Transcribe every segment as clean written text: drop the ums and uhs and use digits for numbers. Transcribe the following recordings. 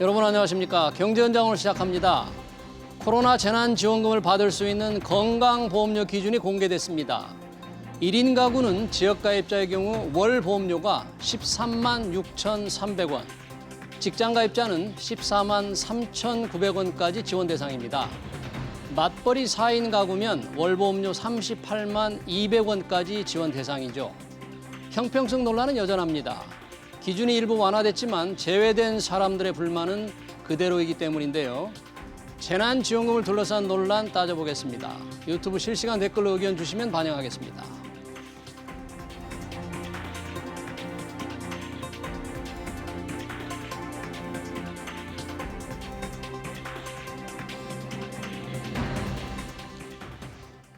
여러분 안녕하십니까? 경제현장을 시작합니다. 코로나 재난지원금을 받을 수 있는 건강보험료 기준이 공개됐습니다. 1인 가구는 지역가입자의 경우 월 보험료가 13만 6,300원, 직장가입자는 14만 3,900원까지 지원 대상입니다. 맞벌이 4인 가구면 월 보험료 38만 200원까지 지원 대상이죠. 형평성 논란은 여전합니다. 기준이 일부 완화됐지만 제외된 사람들의 불만은 그대로이기 때문인데요. 재난지원금을 둘러싼 논란 따져보겠습니다. 유튜브 실시간 댓글로 의견 주시면 반영하겠습니다.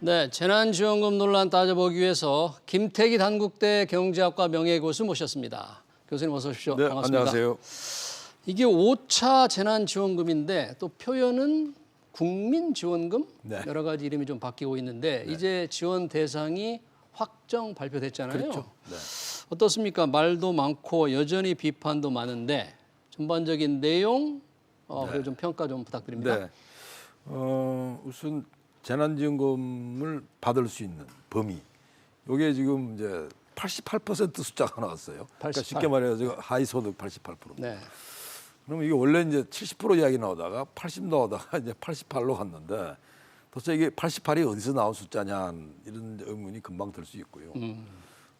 네, 재난지원금 논란 따져보기 위해서 김태기 단국대 경제학과 명예교수 모셨습니다. 교수님 어서 오십시오. 네, 반갑습니다. 안녕하세요. 이게 5차 재난지원금인데 또 표현은 국민지원금? 네. 여러 가지 이름이 좀 바뀌고 있는데 이제 지원 대상이 확정 발표됐잖아요. 그렇죠. 네. 어떻습니까? 말도 많고 여전히 비판도 많은데 전반적인 내용 그리고 좀 평가 좀 부탁드립니다. 네. 우선 재난지원금을 받을 수 있는 범위. 이게 지금 이제 88% 숫자가 나왔어요. 그러니까 88. 쉽게 말해서 하위소득 88%. 네. 그럼 이게 원래 이제 70% 이야기 나오다가 80 나오다가 이제 88로 갔는데 도대체 이게 88이 어디서 나온 숫자냐 이런 의문이 금방 들 수 있고요.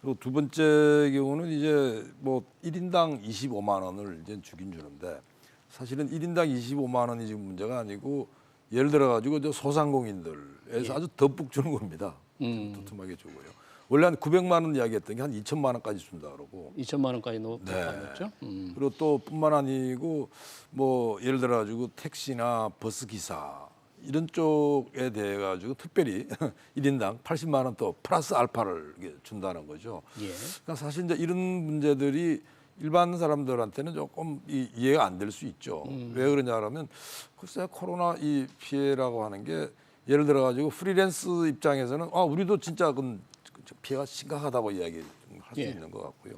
그리고 두 번째 경우는 이제 뭐 1인당 25만 원을 이제 주긴 주는데 사실은 1인당 25만 원이 지금 문제가 아니고 예를 들어 가지고 저 소상공인들에서 아주 듬뿍 주는 겁니다. 두툼하게 주고요. 원래 한 900만 원 이야기했던 게 한 2천만 원까지 준다 그러고. 2천만 원까지 네. 높였죠. 그리고 또 뿐만 아니고 뭐 예를 들어 가지고 택시나 버스 기사 이런 쪽에 대해 가지고 특별히 1인당 80만 원 또 플러스 알파를 준다는 거죠. 예. 그러니까 사실 이제 이런 문제들이 일반 사람들한테는 조금 이해가 안 될 수 있죠. 왜 그러냐 그러면 글쎄 코로나 이 피해라고 하는 게 예를 들어 가지고 프리랜서 입장에서는 우리도 진짜 그 피해가 심각하다고 이야기할 수 예. 있는 것 같고요.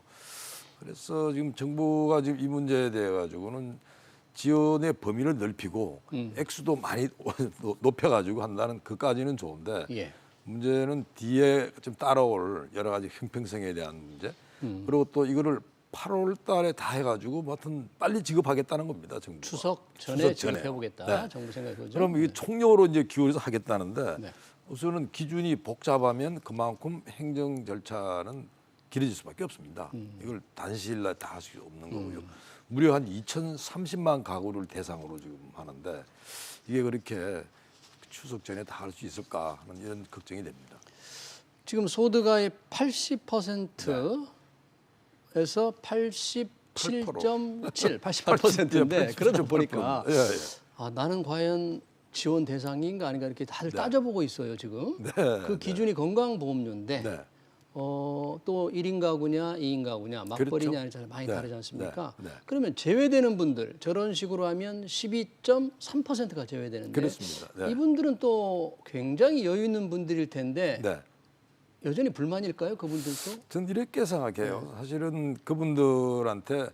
그래서 지금 정부가 지금 이 문제에 대해 가지고는 지원의 범위를 넓히고 액수도 많이 높여가지고 한다는 그까지는 좋은데 예. 문제는 뒤에 좀 따라올 여러 가지 형평성에 대한 문제 그리고 또 이거를 8월 달에 다 해가지고 뭐 하여튼 빨리 지급하겠다는 겁니다. 정부가. 추석 전에 추석 지급해보겠다. 네. 정부 생각이 그죠? 그럼 이게 총력으로 이제 기울여서 하겠다는데 네. 우선은 기준이 복잡하면 그만큼 행정 절차는 길어질 수밖에 없습니다. 이걸 단시일 내에 다 할 수 없는 거고요. 무려 한 2,030만 가구를 대상으로 지금 하는데 이게 그렇게 추석 전에 다 할 수 있을까 하는 이런 걱정이 됩니다. 지금 소득의 80%에서 87.7, 88%인데 그러다 보니까 예, 예. 나는 과연 지원 대상인가 아닌가 이렇게 다들 따져보고 있어요 지금. 네, 그 기준이 건강보험료인데 네. 또 1인 가구냐 2인 가구냐 맞벌이냐 그렇죠. 많이 네, 다르지 않습니까? 네, 네. 그러면 제외되는 분들 저런 식으로 하면 12.3%가 제외되는데 그렇습니다. 네. 이분들은 또 굉장히 여유 있는 분들일 텐데 네. 여전히 불만일까요 그분들도? 전 이렇게 생각해요. 사실은 그분들한테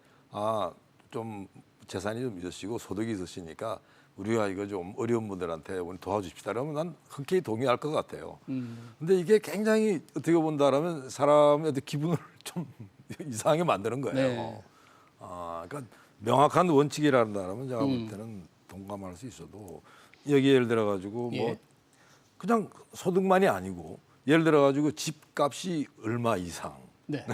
좀 재산이 좀 있으시고 소득이 있으시니까 우리가 이거 좀 어려운 분들한테 오늘 도와주십시다 그러면 난 흔쾌히 동의할 것 같아요. 근데 이게 굉장히 어떻게 본다라면 사람의 어떤 기분을 좀 이상하게 만드는 거예요. 네. 그러니까 명확한 원칙이라면 제가 볼 때는 동감할 수 있어도 여기 예를 들어 가지고 뭐 예. 그냥 소득만이 아니고 예를 들어 가지고 집값이 얼마 이상 네.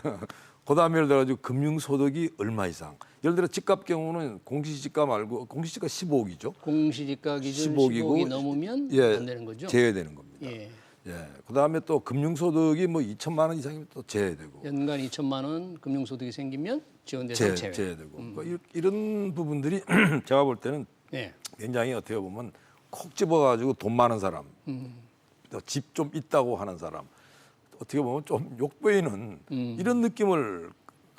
그다음에 예를 들어 가지고 금융소득이 얼마 이상 예를 들어 집값 경우는 공시지가 말고 공시지가 15억이죠. 공시지가 기준 15억이고 15억이 넘으면 예, 안 되는 거죠? 제외되는 겁니다. 예. 예. 그다음에 또 금융소득이 뭐 2천만 원 이상이면 또 제외되고 연간 2천만 원 금융소득이 생기면 지원 대상 제외. 제외되고 그러니까 이런 부분들이 제가 볼 때는 네. 굉장히 어떻게 보면 콕 집어가지고 돈 많은 사람, 집 좀 있다고 하는 사람 어떻게 보면 좀 욕보이는 이런 느낌을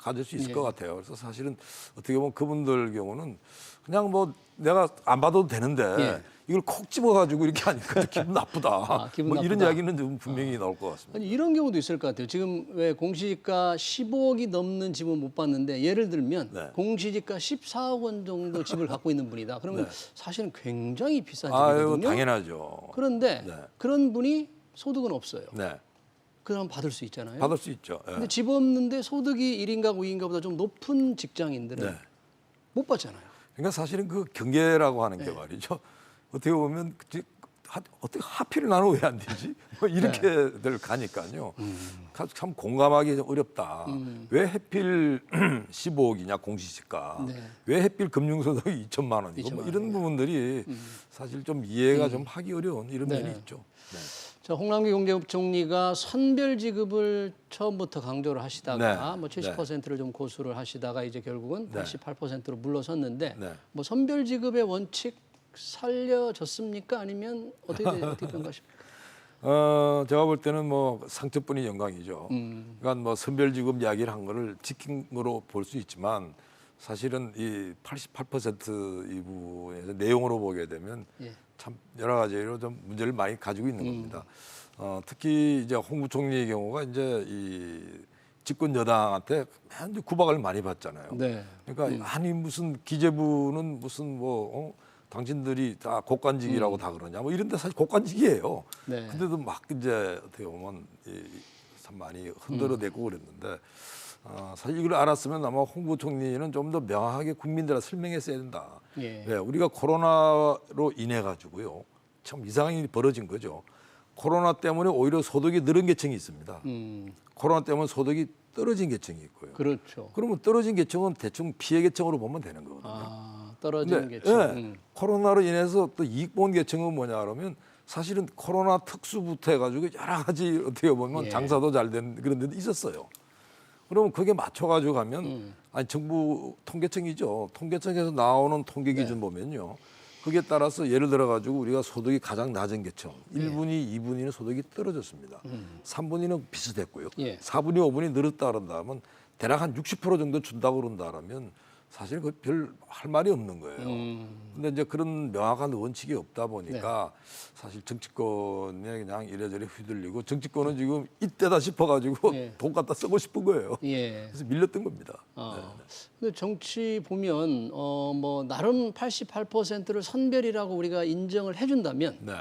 가질 수 있을 예. 것 같아요. 그래서 사실은 어떻게 보면 그분들 경우는 그냥 뭐 내가 안 받아도 되는데 예. 이걸 콕 집어가지고 이렇게 하니까 기분 나쁘다. 아, 기분 뭐 이런 나쁘다. 이야기는 좀 분명히 나올 것 같습니다. 아니, 이런 경우도 있을 것 같아요. 지금 왜 공시지가 15억이 넘는 집은 못 봤는데 예를 들면 네. 공시지가 14억 원 정도 집을 갖고 있는 분이다. 그러면 사실은 굉장히 비싼 아유, 집이거든요. 당연하죠. 그런데 네. 그런 분이 소득은 없어요. 네, 그럼 받을 수 있잖아요. 받을 수 있죠. 예. 근데 집 없는데 소득이 1인가 5인가보다 좀 높은 직장인들은 네. 못 받잖아요. 그러니까 사실은 그 경계라고 하는 게 말이죠. 어떻게 보면 어떻게 하필 나는 왜 안 되지? 뭐 이렇게들 가니까요. 참 공감하기 좀 어렵다. 왜 하필 15억이냐 공시지가? 네. 왜 하필 금융소득이 2천만 원이고? 뭐 2천만 이런 부분들이 사실 좀 이해가 좀 하기 어려운 이런 네. 면이 있죠. 네. 자, 홍남기 경제부총리가 선별 지급을 처음부터 강조를 하시다가 네. 뭐 70%를 좀 고수를 하시다가 이제 결국은 네. 88%로 물러섰는데 네. 뭐 선별 지급의 원칙 살려졌습니까? 아니면 어떻게 평가하십니까? 제가 볼 때는 뭐 상처뿐인 영광이죠. 그러니까 뭐 선별지급 이야기를 한 거를 지킨 거로 볼 수 있지만 사실은 이 88% 이 부분에서 내용으로 보게 되면 예. 참 여러 가지로 좀 문제를 많이 가지고 있는 겁니다. 특히 이제 홍 부총리의 경우가 이제 이 집권 여당한테 맨날 구박을 많이 받잖아요. 네. 그러니까 아니 무슨 기재부는 무슨 뭐 당신들이 다 곡간직이라고 다 그러냐 뭐 이런데 사실 곡간직이에요. 네. 근데도 막 이제 어떻게 보면 참 많이 흔들어대고 그랬는데 사실 이걸 알았으면 아마 홍 부총리는 좀 더 명확하게 국민들한테 설명했어야 된다. 예. 네, 우리가 코로나로 인해 가지고요 참 이상한 일이 벌어진 거죠. 코로나 때문에 오히려 소득이 늘은 계층이 있습니다. 코로나 때문에 소득이 떨어진 계층이 있고요. 그렇죠. 그러면 떨어진 계층은 대충 피해 계층으로 보면 되는 거거든요. 아, 떨어진 근데, 계층. 예, 코로나로 인해서 또 이익 본 계층은 뭐냐 그러면 사실은 코로나 특수부터 해가지고 여러 가지 어떻게 보면 예. 장사도 잘 된 그런 데도 있었어요. 그러면 그게 맞춰가지고 가면 아니 정부 통계청이죠. 통계청에서 나오는 통계 기준 보면요. 그게 따라서 예를 들어 가지고 우리가 소득이 가장 낮은 계층 1분위, 2분위는 소득이 떨어졌습니다. 3분위는 비슷했고요. 예. 4분위, 5분위 늘었다 그런다면 대략 한 60% 정도 준다고 그런다면 사실 그 별 할 말이 없는 거예요. 근데 이제 그런 명확한 원칙이 없다 보니까 사실 정치권에 그냥 이래저래 휘둘리고 정치권은 지금 이때다 싶어가지고 예. 돈 갖다 쓰고 싶은 거예요. 예. 그래서 밀렸던 겁니다. 근데 정치 보면 뭐 나름 88%를 선별이라고 우리가 인정을 해준다면 네.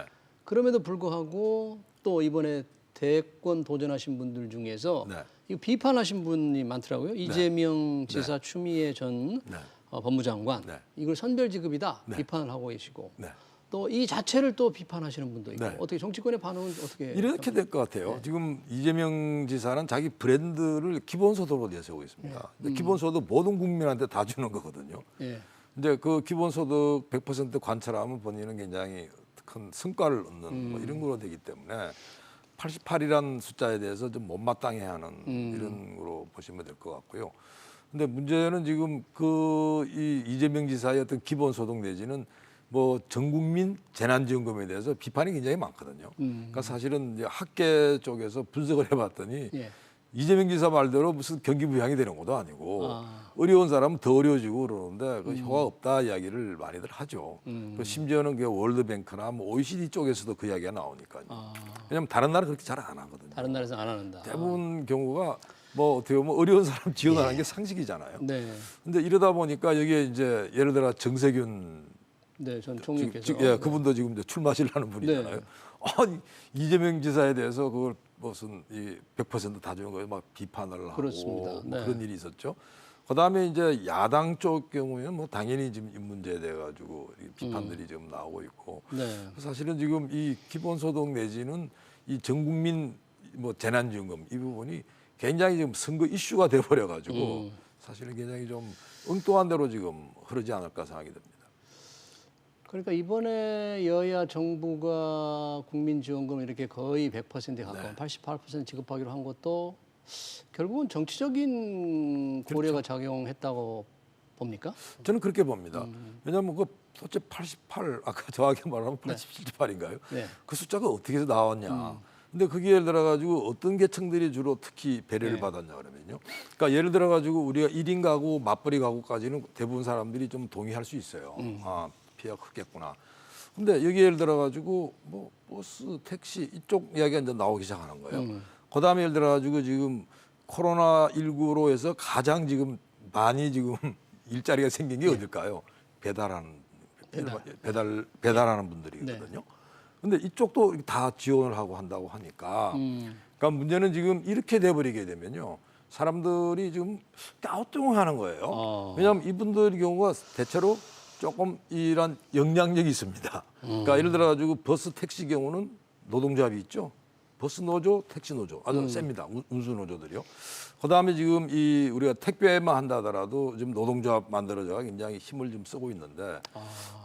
그럼에도 불구하고 또 이번에 대권 도전하신 분들 중에서 네. 이거 비판하신 분이 많더라고요. 이재명 지사 추미애 전 네. 법무장관 네. 이걸 선별 지급이다 비판을 하고 계시고 네. 또 이 자체를 또 비판하시는 분도 있고 네. 어떻게 정치권의 반응은 어떻게? 이렇게 될 것 같아요. 지금 이재명 지사는 자기 브랜드를 기본소득으로 내세우고 있습니다. 근데 기본소득 모든 국민한테 다 주는 거거든요. 예. 이제 그 기본소득 100% 관찰하면 본인은 굉장히 큰 성과를 얻는 뭐 이런 거로 되기 때문에 88이라는 숫자에 대해서 좀 못마땅해하는 이런 거로 보시면 될 것 같고요. 근데 문제는 지금 이 이재명 지사의 어떤 기본소득 내지는 뭐 전국민 재난지원금에 대해서 비판이 굉장히 많거든요. 그러니까 사실은 이제 학계 쪽에서 분석을 해봤더니 예. 이재명 지사 말대로 무슨 경기 부양이 되는 것도 아니고 어려운 사람은 더 어려워지고 그러는데 그 효과가 없다 이야기를 많이들 하죠. 또 심지어는 그 월드뱅크나 뭐 OECD 쪽에서도 그 이야기가 나오니까요. 왜냐하면 다른 나라 그렇게 잘 안 하거든요. 다른 나라에서 안 한다. 대부분 경우가 뭐 어떻게 보면 어려운 사람 지원하는 게 상식이잖아요. 네. 근데 이러다 보니까 여기에 이제 예를 들어 정세균 네, 전 총리께서 예, 그분도 지금 이제 출마하시려는 분이잖아요. 네. 아니, 이재명 지사에 대해서 그걸 무슨 100%다 주는 거예요. 막 비판을 하고 그렇습니다. 뭐 네. 그런 일이 있었죠. 그다음에 이제 야당 쪽 경우에는 뭐 당연히 지금 이 문제에 대해 가지고 비판들이 지금 나오고 있고 네. 사실은 지금 이 기본소득 내지는 이 전국민 뭐 재난지원금 이 부분이 굉장히 지금 선거 이슈가 돼버려 가지고 사실은 굉장히 좀 엉뚱한 대로 지금 흐르지 않을까 생각이 듭니다. 그러니까 이번에 여야 정부가 국민지원금 이렇게 거의 100%에 가까운 88% 지급하기로 한 것도 결국은 정치적인 고려가 작용했다고 봅니까? 저는 그렇게 봅니다. 왜냐하면 그 도대체 88 아까 정확히 말하면 87.8인가요? 네. 그 숫자가 어떻게 해서 나왔냐? 근데 그게 예를 들어 가지고 어떤 계층들이 주로 특히 배려를 네. 받았냐 그러면요. 그러니까 예를 들어 가지고 우리가 1인 가구, 맞벌이 가구까지는 대부분 사람들이 좀 동의할 수 있어요. 아, 피해가 크겠구나. 근데 여기 예를 들어 가지고 뭐 버스, 택시 이쪽 이야기가 이제 나오기 시작하는 거예요. 그다음에 예를 들어 가지고 지금 코로나19로 해서 가장 지금 많이 지금 일자리가 생긴 게 어딜까요? 배달하는 분들이거든요. 근데 이쪽도 다 지원을 하고 한다고 하니까 그러니까 문제는 지금 이렇게 돼버리게 되면요. 사람들이 지금 갸우뚱하는 거예요. 왜냐하면 이분들 경우가 대체로 조금 이런 영향력이 있습니다. 그러니까 예를 들어 가지고 버스 택시 경우는 노동조합이 있죠. 버스 노조, 택시 노조 아주 셉니다. 운수 노조들이요. 그다음에 지금 이 우리가 택배만 한다 하더라도 지금 노동조합 만들어져서 굉장히 힘을 좀 쓰고 있는데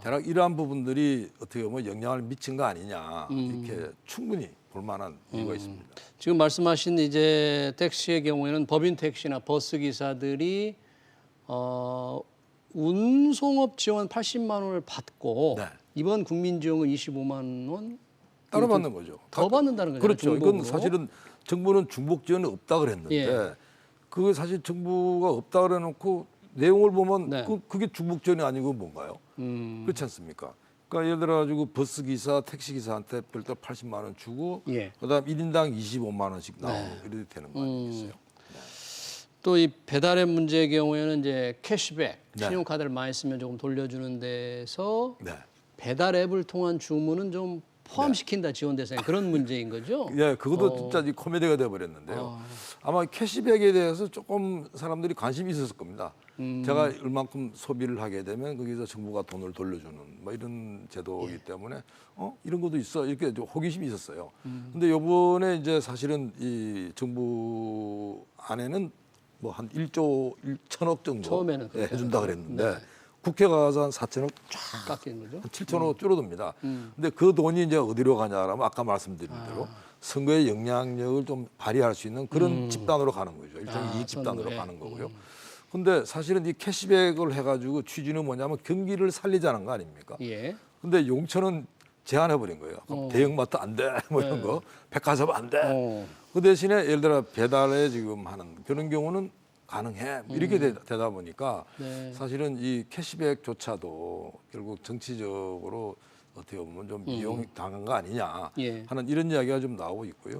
대략 이러한 부분들이 어떻게 보면 영향을 미친 거 아니냐 이렇게 충분히 볼 만한 이유가 있습니다. 지금 말씀하신 이제 택시의 경우에는 법인 택시나 버스 기사들이 운송업 지원 80만 원을 받고 네. 이번 국민지원금 25만 원 따로 받는 거죠. 더 받는다는 거죠. 그렇죠. 이건 중복으로. 사실은 정부는 중복 지원이 없다 그랬는데 예. 그게 사실 정부가 없다 그래놓고 내용을 보면 네. 그게 중복 지원이 아니고 뭔가요? 그렇지 않습니까? 그러니까 예를 들어 가지고 버스 기사, 택시 기사한테 별도로 80만 원 주고 예. 그다음 1인당 25만 원씩 나오고 이렇게 되는 거 아니겠어요? 또 이 배달의 문제의 경우에는 이제 캐시백, 네. 신용카드를 많이 쓰면 조금 돌려주는 데서 네. 배달 앱을 통한 주문은 좀 포함시킨다 지원 대상에 그런 문제인 거죠. 예, 그것도 진짜 이 코미디가 돼 버렸는데요. 아마 캐시백에 대해서 조금 사람들이 관심이 있었을 겁니다. 제가 얼만큼 소비를 하게 되면 거기서 정부가 돈을 돌려주는 뭐 이런 제도이기 때문에 이런 것도 있어 이렇게 좀 호기심이 있었어요. 근데 요번에 이제 사실은 이 정부 안에는 뭐 한 1조 1천억 정도 처음에는 예, 해준다 그랬는데 네. 국회 가서 한 4천억 쫙 깎이는 거죠. 한 7천억 줄어듭니다. 근데 그 돈이 이제 어디로 가냐라면 아까 말씀드린 대로 선거의 영향력을 좀 발휘할 수 있는 그런 집단으로 가는 거죠. 일종의 이익 집단으로 선거에. 가는 거고요. 근데 사실은 이 캐시백을 해가지고 취지는 뭐냐면 경기를 살리자는 거 아닙니까? 예. 근데 용천은 제한해 버린 거예요. 그럼 대형마트 안 돼, 뭐 이런 거, 백화점 안 돼. 그 대신에 예를 들어 배달에 지금 하는 그런 경우는 가능해 이렇게 되다 보니까 네. 사실은 이 캐시백조차도 결국 정치적으로 어떻게 보면 좀 이용 당한 거 아니냐 예. 하는 이런 이야기가 좀 나오고 있고요.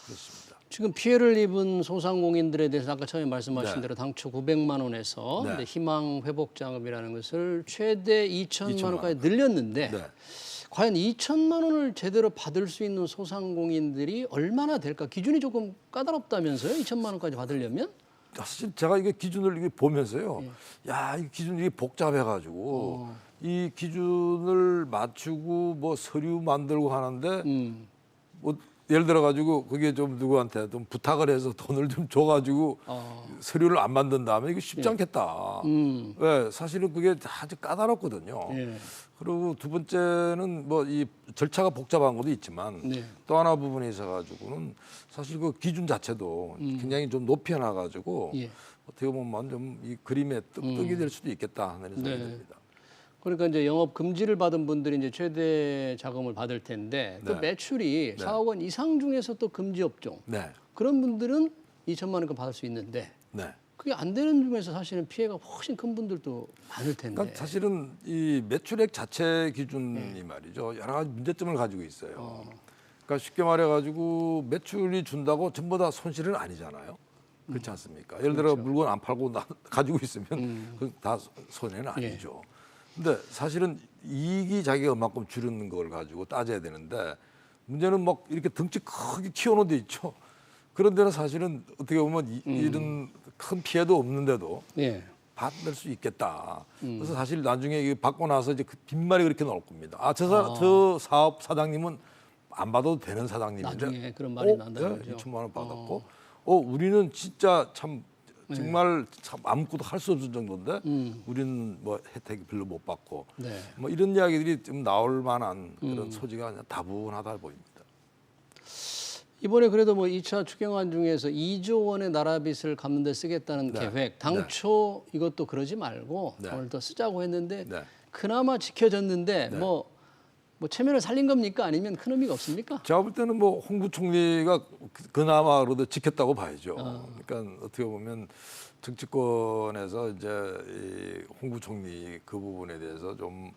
그렇습니다. 지금 피해를 입은 소상공인들에 대해서 아까 처음에 말씀하신 네. 대로 당초 900만 원에서 네. 이제 희망 회복 자금이라는 것을 최대 2천만 2천만 원까지 늘렸는데 네. 과연 2천만 원을 제대로 받을 수 있는 소상공인들이 얼마나 될까? 기준이 조금 까다롭다면서요? 2천만 원까지 받으려면? 사실 제가 이게 기준을 이게 보면서요. 야, 이 기준이 이게 복잡해가지고 이 기준을 맞추고 뭐 서류 만들고 하는데 뭐 예를 들어 가지고 그게 좀 누구한테 좀 부탁을 해서 돈을 좀 줘가지고 서류를 안 만든다면 이거 쉽지 않겠다. 왜 사실은 그게 아주 까다롭거든요. 예. 그리고 두 번째는 뭐 이 절차가 복잡한 것도 있지만 네. 또 하나 부분에 있어 가지고는 사실 그 기준 자체도 굉장히 좀 높여놔 가지고 예. 어떻게 보면 좀 이 그림의 떡이 될 수도 있겠다 하는 생각이 네. 듭니다. 그러니까 이제 영업 금지를 받은 분들이 이제 최대 자금을 받을 텐데 또 네. 매출이 4억 원 이상 중에서 또 금지 업종 네, 그런 분들은 2천만 원까지 받을 수 있는데 네. 그게 안 되는 중에서 사실은 피해가 훨씬 큰 분들도 많을 텐데. 그러니까 사실은 이 매출액 자체 기준이 말이죠 여러 가지 문제점을 가지고 있어요. 그러니까 쉽게 말해가지고 매출이 준다고 전부 다 손실은 아니잖아요. 그렇지 않습니까? 예를 들어 물건 안 팔고 가지고 있으면 그건 다 손해는 아니죠. 근데 사실은 이익이 자기가 얼마큼 줄이는 걸 가지고 따져야 되는데 문제는 막 이렇게 덩치 크게 키워놓은 데 있죠. 그런 데는 사실은 어떻게 보면 이런 큰 피해도 없는데도 예. 받을 수 있겠다. 그래서 사실 나중에 이게 받고 나서 이제 그 빈말이 그렇게 나올 겁니다. 저 사업 사장님은 안 받아도 되는 사장님인데 나중에 그런 말이 난다는 거죠. 2천만 원 받았고 우리는 진짜 참 정말 참 아무것도 할 수 없을 정도인데 우리는 뭐 혜택 별로 못 받고 네. 뭐 이런 이야기들이 좀 나올 만한 그런 소지가 그냥 다분하다 보입니다. 이번에 그래도 뭐 2차 추경안 중에서 2조 원의 나라 빚을 갚는 데 쓰겠다는 네. 계획. 당초 이것도 그러지 말고 네. 돈을 더 쓰자고 했는데 네. 그나마 지켜졌는데 네. 뭐 뭐 체면을 살린 겁니까? 아니면 큰 의미가 없습니까? 제가 볼 때는 뭐 홍 부총리가 그나마 그래도 지켰다고 봐야죠. 그러니까 어떻게 보면 정치권에서 이제 이홍 부총리 그 부분에 대해서 좀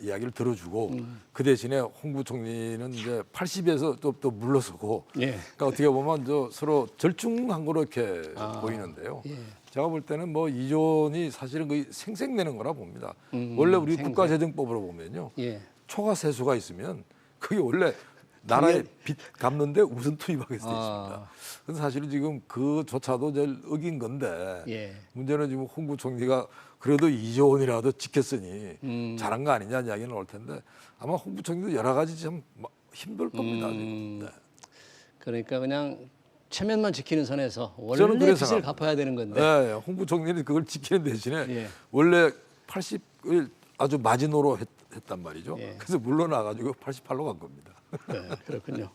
이야기를 들어주고 그 대신에 홍 부총리는 이제 80에서 또 물러서고 예. 그러니까 어떻게 보면 저 서로 절충한 거로 이렇게 보이는데요. 예. 제가 볼 때는 뭐 이존이 사실은 거의 생색내는 거라 봅니다. 원래 우리 국가재정법으로 보면요. 예. 초과 세수가 있으면 그게 원래 나라에 빚 갚는데 우선 투입하게 돼 있습니다. 그래서 사실은 지금 그조차도 제일 어긴 건데 예. 문제는 지금 홍 부총리가 그래도 2조 원이라도 지켰으니 잘한 거 아니냐 이야기는 올 텐데 아마 홍 부총리도 여러 가지 참 힘들 겁니다. 지금. 네. 그러니까 그냥 체면만 지키는 선에서 저는 원래 그래서 빚을 갚아야 되는 건데. 네, 홍 부총리는 그걸 지키는 대신에 예. 원래 80을 아주 마지노로 했단 말이죠. 예. 그래서 물러나가지고 88로 간 겁니다. 네, 그렇군요.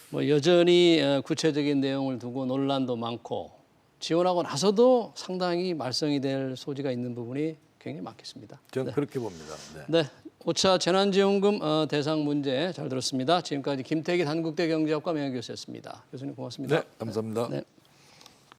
뭐 여전히 구체적인 내용을 두고 논란도 많고 지원하고 나서도 상당히 말썽이 될 소지가 있는 부분이 굉장히 많겠습니다. 저는 그렇게 봅니다. 네. 네, 5차 재난지원금 대상 문제 잘 들었습니다. 지금까지 김태기 단국대 경제학과 명예교수였습니다. 교수님 고맙습니다. 네, 감사합니다. 네.